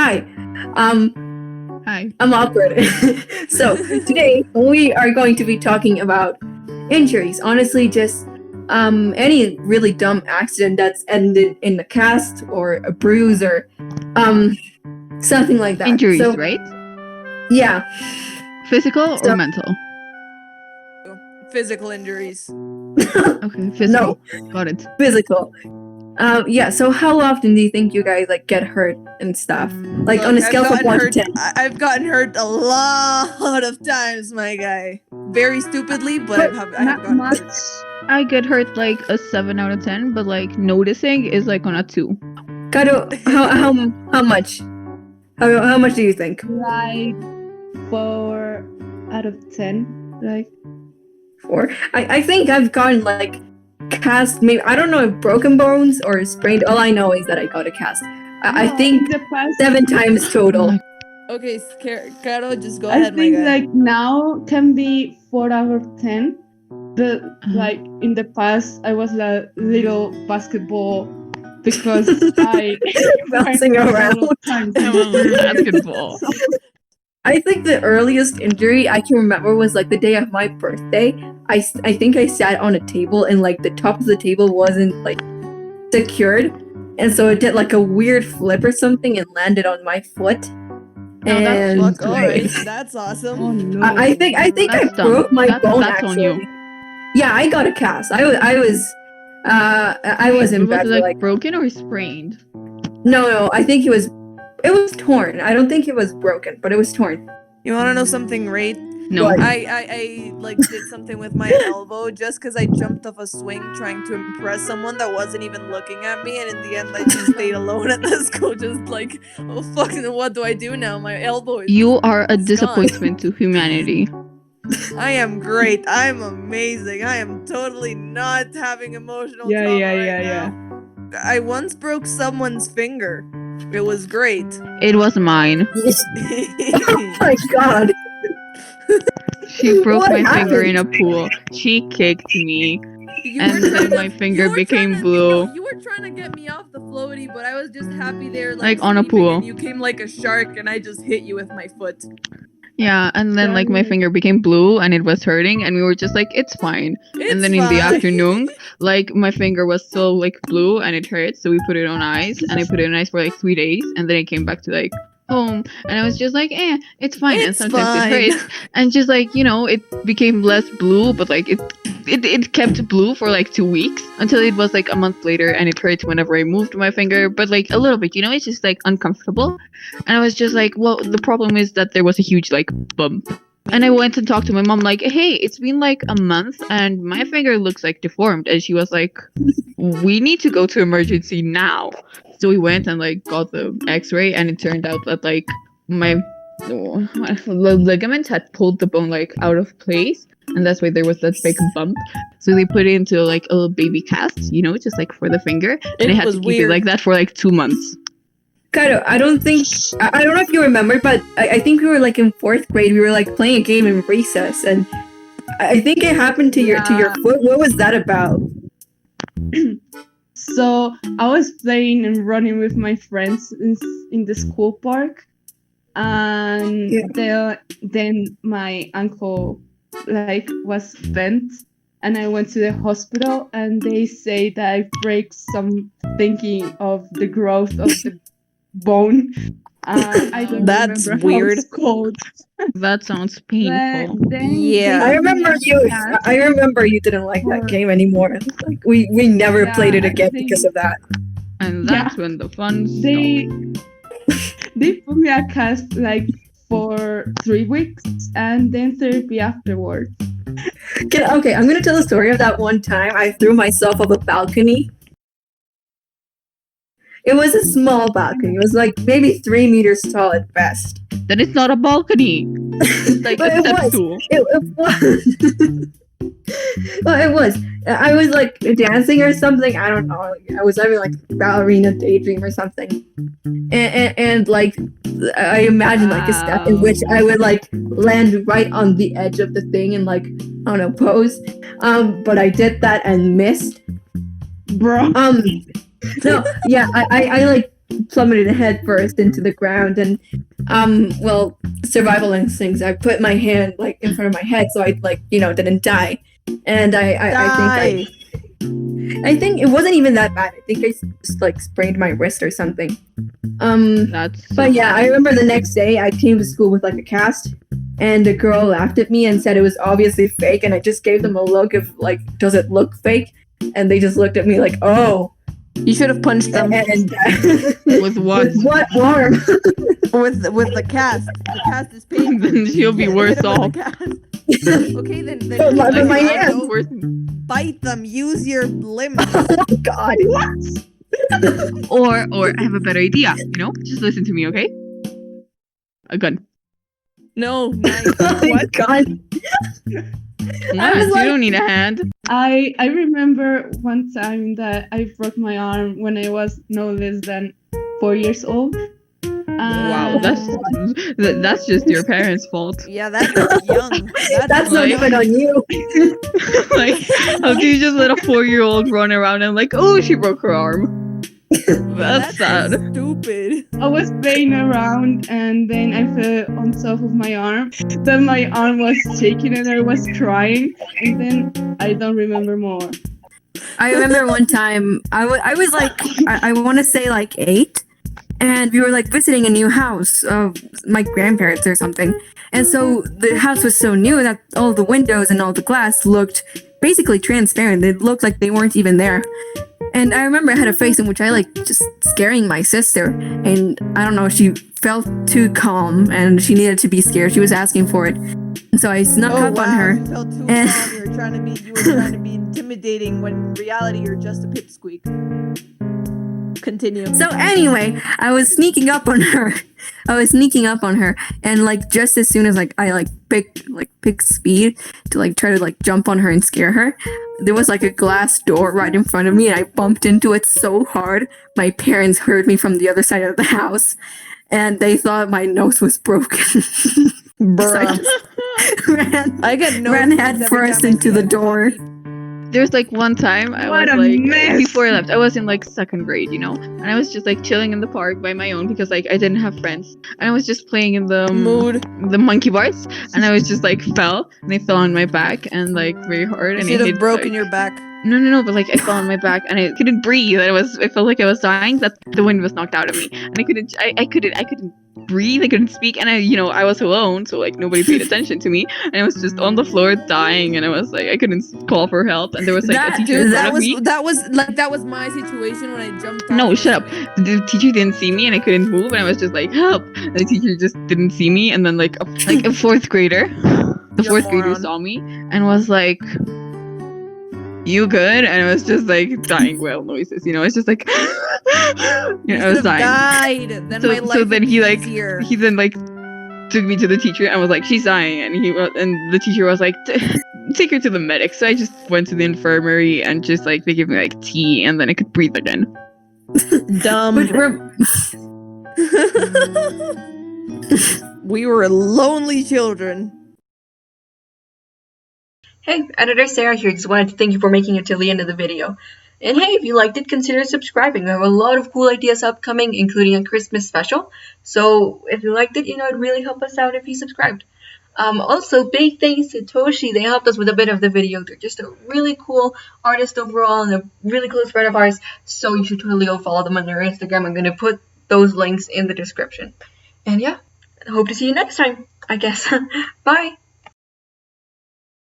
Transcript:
Hi. Um, Hi. I'm awkward. So today we are going to be talking about injuries. Honestly, just any really dumb accident that's ended in a cast or a bruise or something like that. Injuries, So right? yeah. Physical So- or mental? Physical injuries. Okay, physical. Got it. Physical. Yeah. So how often do you think you guys like get hurt and stuff? Like on a Look, scale from 1 to 10. I've gotten hurt a lot of times, my guy. Very stupidly, but I have Not gotten much. hurt. I get hurt like a 7 out of 10, but like noticing is like on a 2. Karo, how much? How much do you think? Like 4 out of 10. Like 4. I think I've gotten like cast. Maybe I don't know if broken bones or sprained. All I know is that I got a cast. I no, think in the past, 7 times total. Okay, Caro, just go I ahead, my think guy. like now can be 4 out of 10. But like in the past, I was a little basketball because I Bouncing around. Basketball. I think the earliest injury I can remember was like the day of my birthday. I think I sat on a table and like the top of the table wasn't like secured, and so it did like a weird flip or something and landed on my foot. And Fuck, all right, I- that's awesome. Oh no! I think I That's dumb. broke my bone. That's on actually. you. Yeah, I got a cast. I was in Was bed it for like like broken or sprained? no. I think it was torn. I don't think it was broken, but it was torn. You want to know something great? No. What? I like did something with my elbow just because I jumped off a swing trying to impress someone that wasn't even looking at me, and in the end I just stayed alone at the school, just like, oh fucking, what do I do now? My elbow is. You are a it's gone. disappointment to humanity. I am great. I'm amazing. I am totally not having emotional Yeah, trauma yeah, right yeah, now. I once broke someone's finger. It was great. It was mine. Oh my god. She broke What my finger in a happened? pool. She kicked me. You And were then trying to- my finger you were became trying to- blue. no, you were trying to get me off the floaty, but I was just happy there, Like, on a sleeping, pool. And you came like a shark, and I just hit you with my foot. Yeah, and then like my Darn it. finger became blue and it was hurting and we were just like, it's fine. And then in the It's fine. afternoon, like my finger was still like blue and it hurt, so we put it on ice and I put it on ice for like 3 days and then it came back to like home and I was just like, it's fine. It's and sometimes fine. it hurts. And just like, it became less blue, but like it kept blue for like 2 weeks until it was like a month later and it hurt whenever I moved my finger, but like a little bit, it's just like uncomfortable. And I was just like, well, the problem is that there was a huge like bump. And I went and talked to my mom like, hey, it's been like a month and my finger looks like deformed. And she was like, we need to go to emergency now. So we went and like got the x-ray and it turned out that like my the ligaments had pulled the bone like out of place. And that's why there was that big bump. So they put it into like a little baby cast, just like for the finger. And they had was to keep weird. it like that for like 2 months. Karo, I don't know if you remember, but I think we were like in 4th grade. We were like playing a game in recess, and I think it happened to your foot. What was that about? So I was playing and running with my friends in the school park, and then my ankle like was bent, and I went to the hospital, and they say that I break some thinking of the growth of the bone. I don't That's remember weird. how it's called. That sounds painful. Then Yeah. they I gave me remember a you. cast. I remember you didn't like that Or- game anymore. Like we never Yeah, played it I again think- because of that. And that's when the fun They stopped. they put me a cast like for 3 weeks and then therapy afterwards. Okay, I'm gonna tell a story of that one time I threw myself off a balcony. It was a small balcony. It was like maybe 3 meters tall at best. Then it's not a balcony. It's like But a it step was. stool. It was. Well, it was. I was like dancing or something. I don't know. I was having like ballerina daydream or something. And like I imagined like a step in which I would like land right on the edge of the thing and like I don't know pose. But I did that and missed. Bro. No, yeah, I like plummeted head first into the ground, and well, survival instincts. I put my hand like in front of my head so I like didn't die, and I think it wasn't even that bad. I think I just like sprained my wrist or something. But yeah, I remember the next day I came to school with like a cast, and a girl laughed at me and said it was obviously fake, and I just gave them a look of like, does it look fake? And they just looked at me like, oh. You should have punched them. And, with what? With what arm? with the cast. The cast is paid. Then she'll be worse off. Okay, then But my hand. Bite them. Use your limbs. Oh God. What? or I have a better idea. Just listen to me, okay? A gun. No, nice. Oh my God. What? You don't need a hand. I remember one time that I broke my arm when I was no less than 4 years old. Wow, that's just your parents' fault. Yeah, that's young. That's not even on you. Like, how do you just let a 4-year-old run around and like, oh, she broke her arm? That's sad. Stupid. I was playing around and then I fell on top of my arm. Then my arm was shaking and I was crying. And then I don't remember more. I remember one time I was like I want to say like 8, and we were like visiting a new house of my grandparents or something. And so the house was so new that all the windows and all the glass looked basically transparent. It looked like they weren't even there. And I remember I had a face in which I like just scaring my sister, and I don't know, she felt too calm and she needed to be scared. She was asking for it. And so I snuck up on her. You felt too calm. You were trying to be intimidating when in reality you're just a pipsqueak. Continue. So anyway, I was sneaking up on her. And like just as soon as like I picked speed to like try to like jump on her and scare her, there was like a glass door right in front of me, and I bumped into it so hard my parents heard me from the other side of the house, and they thought my nose was broken. Bruh. So I just ran head first into the door. There's like one time I was like, before I left, I was in like 2nd grade, and I was just like chilling in the park by my own because like I didn't have friends, and I was just playing in the monkey bars, and I was just like fell, and I fell on my back and like very hard, and you should I have broken your back. No, but like I fell on my back and I couldn't breathe. I felt like I was dying. That the wind was knocked out of me, and I couldn't breathe. I couldn't speak, and I was alone, so like nobody paid attention to me, and I was just on the floor dying, and I was like I couldn't call for help, and there was like a teacher in front of me. That was my situation when I jumped. No, shut up. The teacher didn't see me, and I couldn't move, and I was just like help. And the teacher just didn't see me, and then like a 4th grader, the 4th grader saw me and was like, you good? And it was just like dying whale noises, it's just like I was dying. Died. Then so then he then like took me to the teacher and was like, she's dying, and the teacher was like, take her to the medic. So I just went to the infirmary and just like they gave me like tea, and then I could breathe again. Dumb. We were lonely children. Hey, Editor Sarah here. Just wanted to thank you for making it to the end of the video. And hey, if you liked it, consider subscribing. We have a lot of cool ideas upcoming, including a Christmas special. So if you liked it, it'd really help us out if you subscribed. Also, big thanks to Toshi. They helped us with a bit of the video. They're just a really cool artist overall and a really close friend of ours. So you should totally go follow them on their Instagram. I'm going to put those links in the description. And yeah, I hope to see you next time, I guess. Bye!